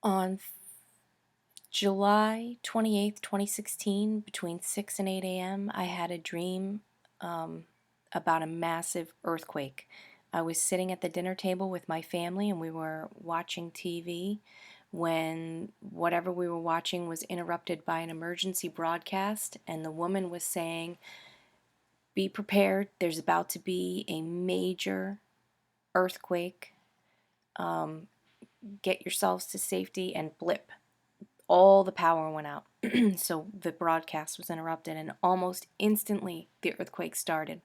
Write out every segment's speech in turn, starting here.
On July 28th, 2016, between 6 and 8 a.m., I had a dream um, about a massive earthquake. I was sitting at the dinner table with my family and we were watching TV when whatever we were watching was interrupted by an emergency broadcast, and the woman was saying, "Be prepared, there's about to be a major earthquake. Um, get yourselves to safety," and blip. All the power went out. So the broadcast was interrupted, and almost instantly the earthquake started.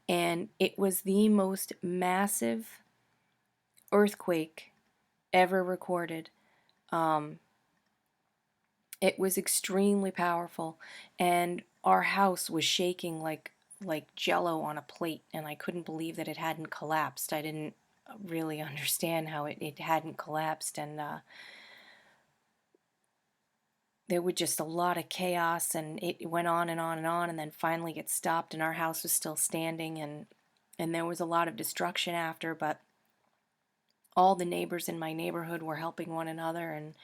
And it was the most massive earthquake ever recorded. Um, it was extremely powerful, and our house was shaking like jello on a plate, and I couldn't believe that it hadn't collapsed. I didn't really understand how it hadn't collapsed, and there was just a lot of chaos, and it went on and on and on, and then finally it stopped, and our house was still standing, and there was a lot of destruction after, but all the neighbors in my neighborhood were helping one another, and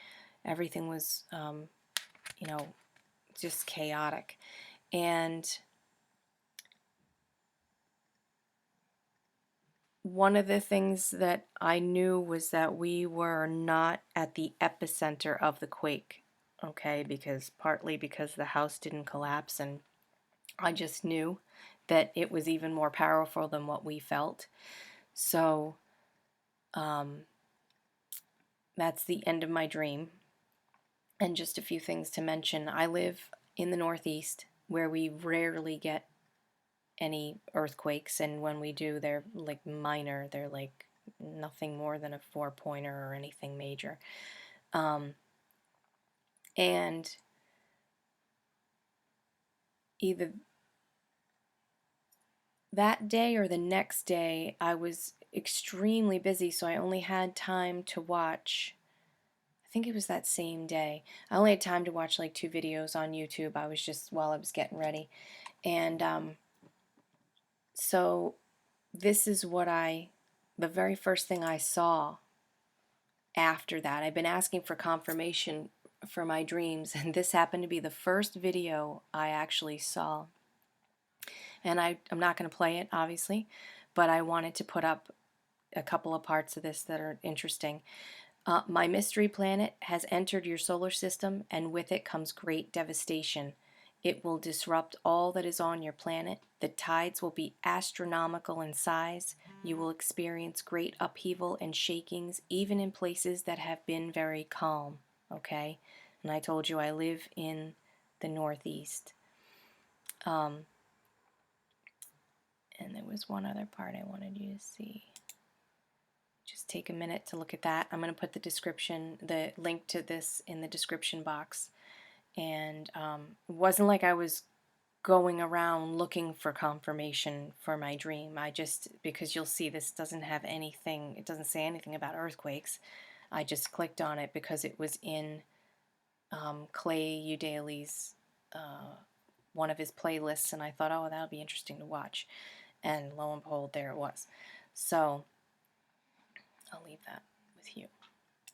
everything was you know just chaotic. And one of the things that I knew was that we were not at the epicenter of the quake, okay, because partly because the house didn't collapse, and I just knew that it was even more powerful than what we felt. So um, that's the end of my dream. And just a few things to mention. I live in the Northeast, where we rarely get any earthquakes, and when we do, they're like minor. They're like nothing more than a 4-pointer or anything major. Um, and either that day or the next day, I was extremely busy, so I only had time to watch. I think it was that same day. I only had time to watch like 2 videos on YouTube. I was just while I was getting ready. And so this is the very first thing I saw after that. I've been asking for confirmation for my dreams, and this happened to be the first video I actually saw. And I'm not going to play it, obviously, but I wanted to put up a couple of parts of this that are interesting. My mystery planet has entered your solar system, and with it comes great devastation. It will disrupt all that is on your planet. The tides will be astronomical in size. You will experience great upheaval and shakings, even in places that have been very calm. Okay? And I told you I live in the Northeast. Um, and there was one other part I wanted you to see. Just take a minute to look at that. I'm going to put the link to this in the description box. And it wasn't like I was going around looking for confirmation for my dream. Because you'll see this doesn't have anything, it doesn't say anything about earthquakes. I just clicked on it because it was in Clay Udaley's, one of his playlists, and I thought, oh, that'll be interesting to watch. And lo and behold, there it was. So I'll leave that with you.